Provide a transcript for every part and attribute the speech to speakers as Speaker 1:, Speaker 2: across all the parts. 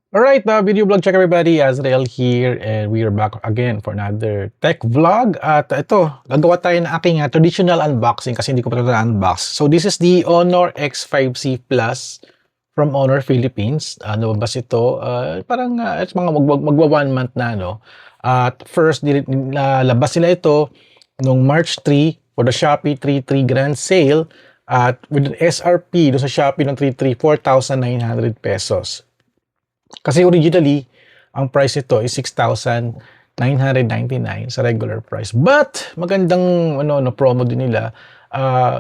Speaker 1: Alright, video vlog check everybody, Azrael here and we are back again for another tech vlog. At ito, gagawa tayo ng aking traditional unboxing kasi hindi ko pa ito na-unbox. So this is the Honor X5C Plus from Honor Philippines. Lumabas ito, parang it's mga magwa 1 month na, no? At first, labas nila ito noong March 3 for the Shopee 3.3 Grand Sale at with an SRP doon sa Shopee ng 3.3, 4,900 pesos. Kasi originally, ang price ito is 6,999 sa regular price. But, magandang promo din nila.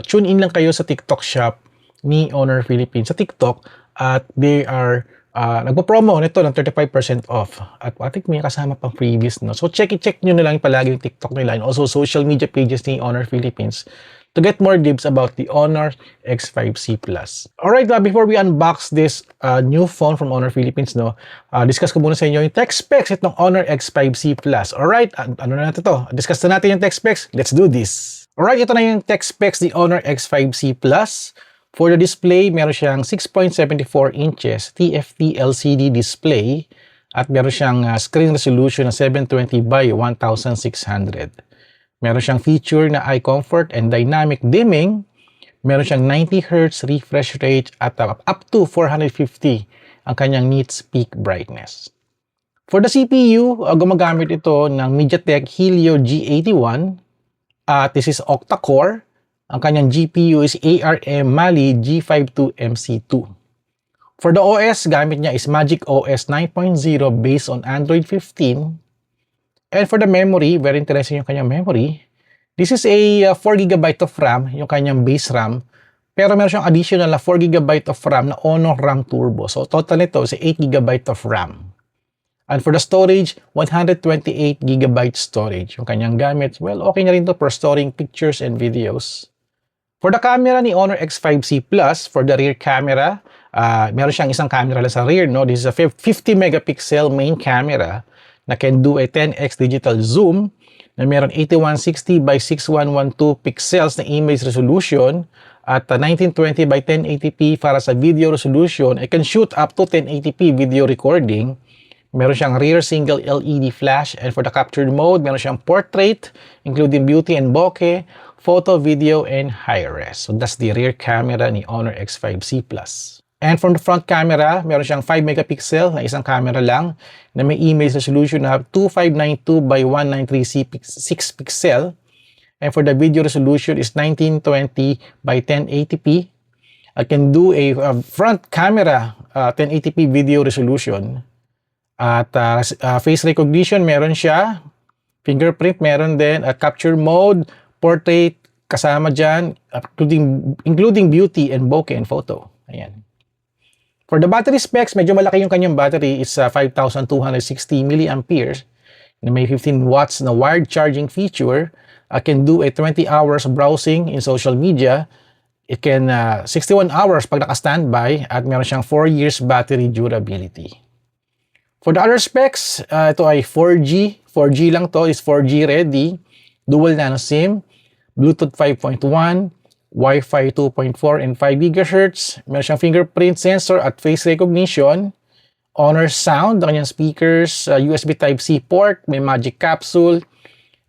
Speaker 1: Tune in lang kayo sa TikTok shop ni Honor Philippines sa TikTok at they are nagpo-promo nito ng 35% off. At I think may kasama pang freebies, no? So, check nyo na lang palagi yung TikTok nila and also social media pages ni Honor Philippines to get more tips about the Honor X5C Plus. Alright, before we unbox this new phone from Honor Philippines, no, discuss ko muna sa inyo yung tech specs itong Honor X5C Plus. Alright, ano na natin to? Discuss na natin yung tech specs. Let's do this. Alright, ito na yung tech specs ni Honor X5C Plus. For the display, meron siyang 6.74 inches TFT LCD display at meron siyang screen resolution na 720 by 1600. Meron siyang feature na eye comfort and dynamic dimming. Meron siyang 90 Hz refresh rate at up to 450 ang kanyang nits peak brightness. For the CPU, gumagamit ito ng MediaTek Helio G81 at this is octa-core. Ang kanyang GPU is ARM Mali G52MC2. For the OS, gamit niya is Magic OS 9.0 based on Android 15. And for the memory, very interesting yung kanyang memory. This is a 4GB of RAM, yung kanyang base RAM. Pero meron siyang additional na 4GB of RAM na Honor RAM Turbo. So total nito is 8GB of RAM. And for the storage, 128GB storage. Yung kanyang gamit, well, okay na rin to for storing pictures and videos. For the camera ni Honor X5C Plus, for the rear camera, meron siyang isang camera lang sa rear, no? This is a 50 megapixel main camera na can do a 10x digital zoom na meron 8160 by 6112 pixels na image resolution at 1920 by 1080p para sa video resolution. It can shoot up to 1080p video recording. Meron siyang rear single LED flash and for the captured mode, meron siyang portrait including beauty and bokeh, photo, video, and high-res. So that's the rear camera ni Honor X5C Plus. And from the front camera, meron siyang 5 megapixel na isang camera lang na may image resolution na 2592 by 1936 pixel. And for the video resolution is 1920 by 1080p. I can do a front camera 1080p video resolution. At face recognition, meron siya. Fingerprint, meron din. At capture mode, portrait, kasama dyan, including beauty and bokeh and photo. Ayan. For the battery specs, medyo malaki yung kanyang battery. It's 5,260 milliamperes na may 15 watts na wired charging feature. Can do a 20 hours browsing in social media. It can 61 hours pag naka-standby at meron siyang 4 years battery durability. For the other specs, ito ay 4G. 4G lang to, is 4G ready. Dual nano SIM, Bluetooth 5.1, Wi-Fi 2.4 and 5 GHz. Meron siyang fingerprint sensor at face recognition. Honor sound, ang kanyang speakers, USB Type-C port, may magic capsule.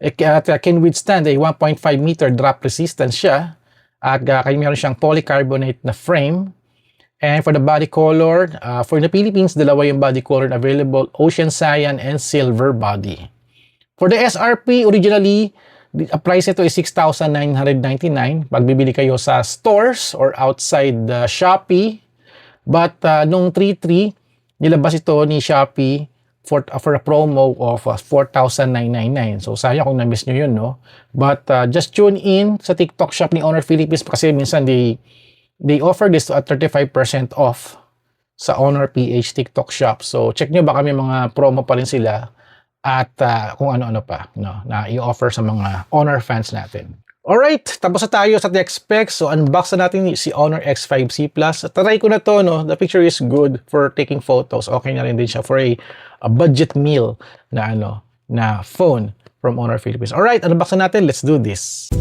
Speaker 1: It can withstand a 1.5 meter drop resistance siya. At meron siyang polycarbonate na frame. And for the body color, for the Philippines, dalawa yung body color na available, Ocean Cyan and Silver body. For the SRP, originally, the price ito is 6,999 pag bibili kayo sa stores or outside the Shopee. But nung 3.3, nilabas ito ni Shopee for a promo of 4,999. So sayang kung na-miss nyo yun, no? But just tune in sa TikTok shop ni Honor Philippines kasi minsan they offer this at 35% off sa Honor PH TikTok shop. So check nyo baka may mga promo pa rin sila at kung ano-ano pa, no, na i-offer sa mga Honor fans natin. Alright, tapos na tayo sa tech specs. So unbox na natin si Honor X5C Plus. Try ko na to, no. The picture is good for taking photos. Okay na rin din siya for a budget meal na phone from Honor Philippines. Alright, unbox na natin. Let's do this.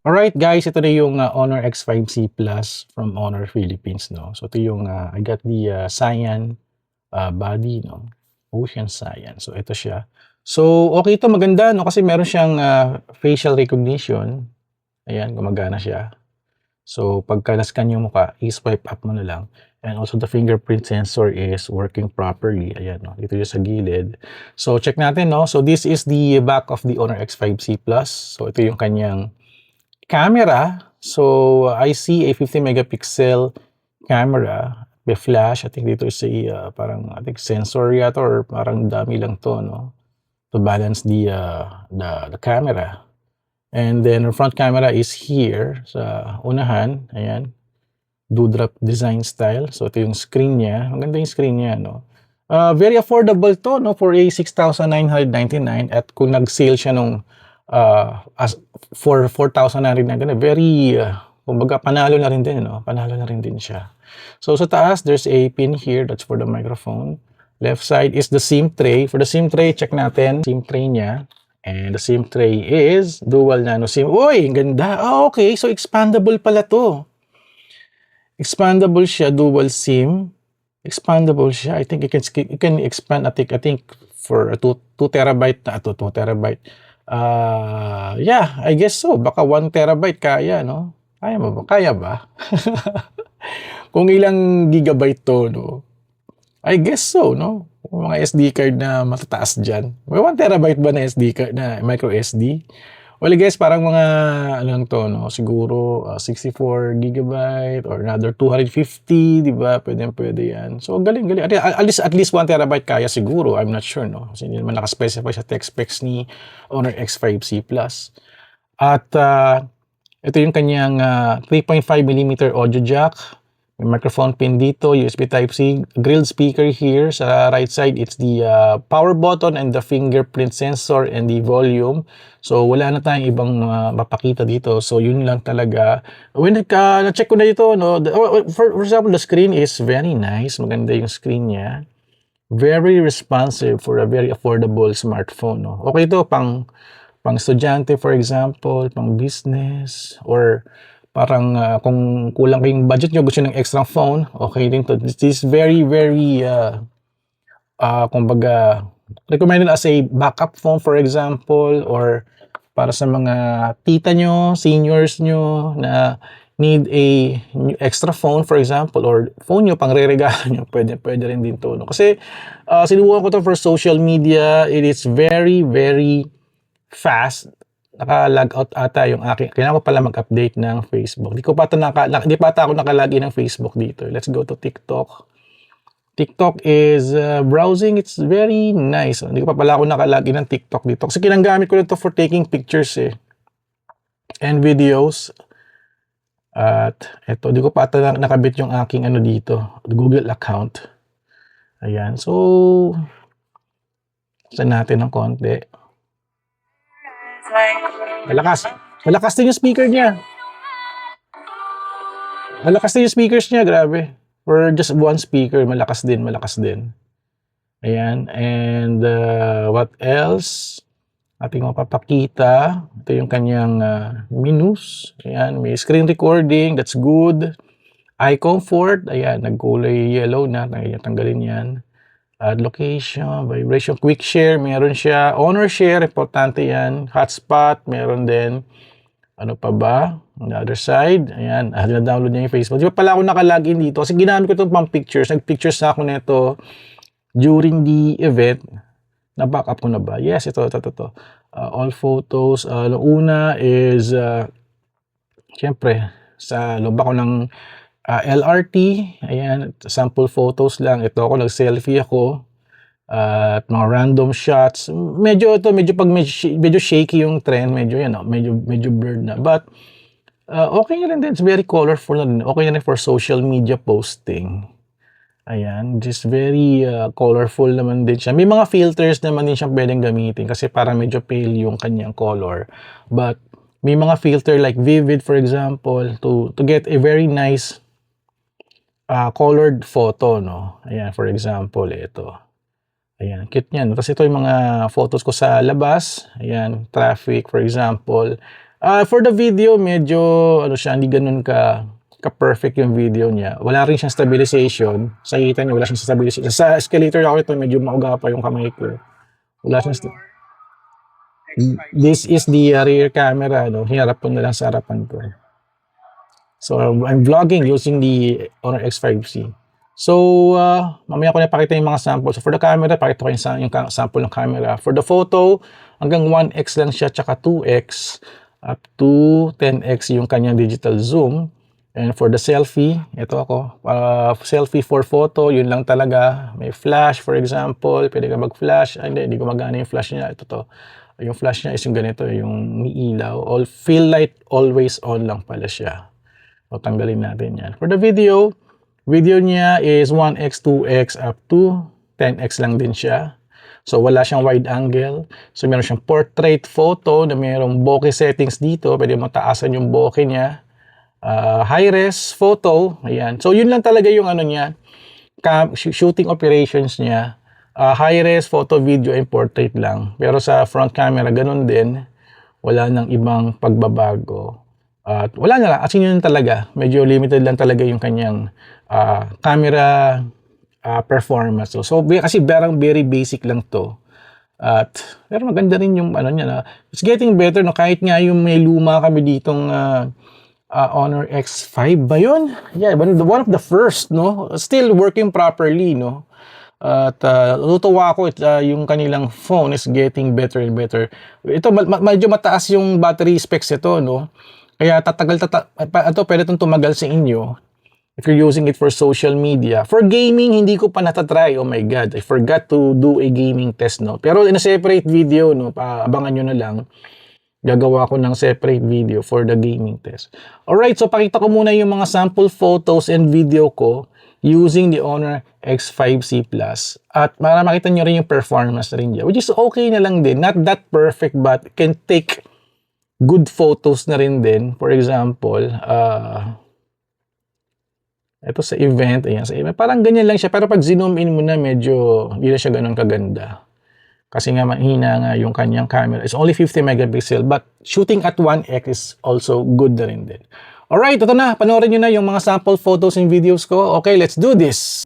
Speaker 1: Alright guys, ito na yung Honor X5C Plus from Honor Philippines, no? So ito yung I got the cyan body, no? Ocean cyan. So ito siya. So okay ito, maganda, no? Kasi meron siyang facial recognition. Ayan, gumagana siya. So pagka na-scan yung mukha, i-swipe up mo na lang. And also the fingerprint sensor is working properly. Ayan, no? Dito yung sa gilid. So check natin, no? So this is the back of the Honor X5C Plus. So ito yung kanyang camera. So I see a 50 megapixel camera with flash. I think dito is a parang I think sensor yata or parang dami lang to, no, to balance the camera. And then the front camera is here sa unahan. Ayan, dewdrop design style. So ito yung screen niya. Ang ganda yung screen niya, no. Very affordable to, no, for a 6,999 at kung nag-sale siya nung as for 4,999, very kumbaga panalo na rin din, no? Panalo na rin din siya. So sa taas there's a pin here, that's for the microphone. Left side is the SIM tray. For the SIM tray, check natin SIM tray niya. And the SIM tray is dual nano SIM. Uy, ang ganda. Okay, so expandable pala to. Expandable siya, dual SIM. Expandable siya. I think you can expand. I think for a 2 terabyte na 2 terabyte. Yeah, I guess so. Baka 1 terabyte kaya, no? Kaya mo ba? Kaya ba? Kung ilang gigabyte to, no? I guess so, no? Kung mga SD card na matataas dyan. May 1 terabyte ba na SD card na micro SD? Well, I guess parang mga ano lang to, no? Siguro 64 gigabyte or another 250, di ba? Pwede yan. So, galing. At least 1 terabyte kaya siguro. I'm not sure, no? Kasi hindi naman nakaspecify sa tech specs ni Honor X5C Plus. At ito yung kanyang 3.5mm audio jack. May microphone pin dito, USB Type-C, grilled speaker here. Sa right side, it's the power button and the fingerprint sensor and the volume. So, wala na tayong ibang mapakita dito. So, yun lang talaga. When na-check ko na dito, no, for example, the screen is very nice. Maganda yung screen niya. Very responsive for a very affordable smartphone. No? Okay ito, pang estudyante, for example, pang business, or parang kung kulang kayong budget nyo, gusto ng extra phone, okay din to. This is very, very, kumbaga, recommended as a backup phone, for example, or para sa mga tita nyo, seniors nyo na need a extra phone, for example, or phone nyo, pang re-regalo nyo, pwede rin din to. No? Kasi sinubukan ko to for social media. It is very, very fast. Naka-log out ata yung aking. Kailangan ko pala mag-update ng Facebook. Di pa ata ako nakalagin ng Facebook dito. Let's go to TikTok. TikTok is browsing. It's very nice. Hindi ko pa pala ako nakalagin ng TikTok dito. Kasi kinagamit ko nito for taking pictures and videos. At eto, di ko pa ata nakabit yung aking ano dito, Google account. Ayan. So, saan natin ng konti. Malakas din yung speaker niya. Malakas din yung speakers niya, grabe. For just one speaker, malakas din. Ayan, and what else? Ating mapapakita. Ito yung kanyang menus. Ayan, may screen recording, that's good. Eye comfort, ayan, nagkulay yellow na, tanggalin yan. Location, vibration, quick share, meron siya. Honor share, importante yan. Hotspot, meron din. Ano pa ba? On the other side, ayan, na-download niya yung Facebook. Di ba pala ako nakalagin dito? Kasi ginamit ko ito pang pictures. Nag-pictures na ako nito during the event. Na-backup ko na ba? Yes, ito. All photos. Una is, syempre, sa loob ako ng LRT, ayan, sample photos lang. Ito ako, nag-selfie ako. At mga random shots. Medyo shaky yung trend. Medyo blurred na. But, okay na rin din. It's very colorful na rin. Okay na rin for social media posting. Ayan, just very colorful naman din siya. May mga filters naman din siyang pwedeng gamitin kasi para medyo pale yung kanyang color. But, may mga filter like vivid, for example, to get a very nice colored photo, no? Ayan, for example, ito. Ayan, cute niyan. Tapos ito yung mga photos ko sa labas. Ayan, traffic, for example. For the video, medyo ano siya, hindi ganoon ka-perfect yung video niya. Wala rin siyang stabilization. Sa kita niyo, wala siyang stabilization. Sa escalator ako ito, medyo mauga pa yung kamay ko. Wala siyang This is the rear camera, no? Hinarap ko na lang sa harapan ko. So, I'm vlogging using the Honor X5C. So, mamaya ko na pakita yung mga sample. So, for the camera, pakita ko yung sample ng camera. For the photo, hanggang 1x lang siya, tsaka 2x, up to 10x yung kanyang digital zoom. And for the selfie, ito ako, selfie for photo, yun lang talaga. May flash, for example, pwede ka mag-flash. Ay, hindi gumagana yung flash niya. Ito to. Yung flash niya is yung ganito, yung may ilaw. Fill light, always on lang pala siya. So, tanggalin natin yan. For the video niya is 1x, 2x, up to 10x lang din siya. So, wala siyang wide angle. So, meron siyang portrait photo na mayroong bokeh settings dito. Pwede mataasan yung bokeh niya. High-res photo. Ayan. So, yun lang talaga yung ano niya. Shooting operations niya. High-res photo, video, and portrait lang. Pero sa front camera, ganun din. Wala nang ibang pagbabago. At wala na lang. As in yun talaga. Medyo limited lang talaga yung kanyang camera performance. So kasi very basic lang to. At pero maganda rin yung ano niya na. It's getting better, no? Kahit nga yung may luma kami ditong Honor X5 ba yun? Yeah, one of the first, no? Still working properly, no? At natutuwa ako yung kanilang phone is getting better and better. Ito medyo mataas yung battery specs ito, no? Kaya ito pwede itong tumagal sa inyo if you're using it for social media. For gaming, hindi ko pa natatry. Oh my God, I forgot to do a gaming test, no? Pero in a separate video, no? Abangan nyo na lang. Gagawa ko ng separate video for the gaming test. Alright, so pakita ko muna yung mga sample photos and video ko using the Honor X5C Plus. At para makita nyo rin yung performance rin niya, which is okay na lang din. Not that perfect, but can take good photos na rin din. For example, ito sa event, ayan, sa event. Parang ganyan lang siya, pero pag zoom in mo na, medyo hindi na siya ganun kaganda. Kasi nga mahina nga yung kanyang camera. It's only 50 megapixel, but shooting at 1x is also good na rin din. Alright, ito na. Panoorin nyo na yung mga sample photos and videos ko. Okay, let's do this!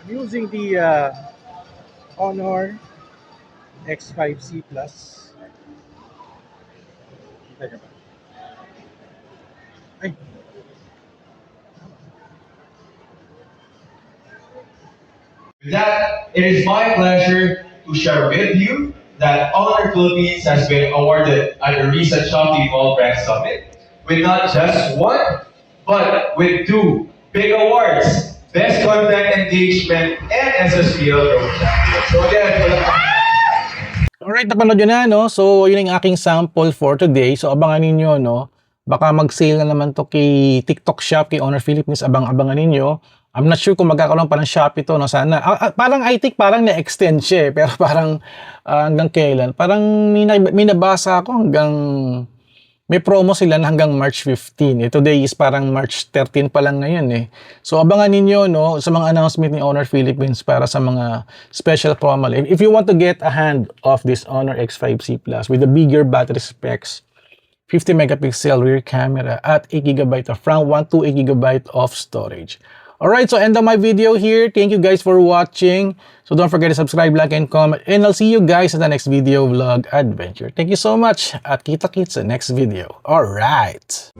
Speaker 1: I'm using the Honor X5C Plus. Ay.
Speaker 2: With that, it is my pleasure to share with you that Honor Philippines has been awarded at the recent Shopee Mall Brand Summit with not just one, but with two big awards: Best Content Engagement and SSPL Growth Champion. So again,
Speaker 1: Alright, napanood nyo na, no? So, yun yung aking sample for today. So, abangan ninyo, no? Baka mag-sale na naman to kay TikTok Shop, kay Honor Philippines. Abangan ninyo. I'm not sure kung magkakaroon pa ng Shopee to, no? Sana. Parang I think parang na-extend siya, pero parang hanggang kailan? Parang may nabasa ako hanggang may promo sila na hanggang March 15. Today is parang March 13 pa lang ngayon eh. So abangan ninyo no sa mga announcement ni Honor Philippines para sa mga special promo. If you want to get a hand of this Honor X5C Plus with the bigger battery specs, 50 megapixel rear camera at 8 GB of RAM, 128 GB of storage. Alright, so end of my video here. Thank you guys for watching. So don't forget to subscribe, like, and comment. And I'll see you guys in the next video vlog adventure. Thank you so much at kita-kits sa next video. Alright.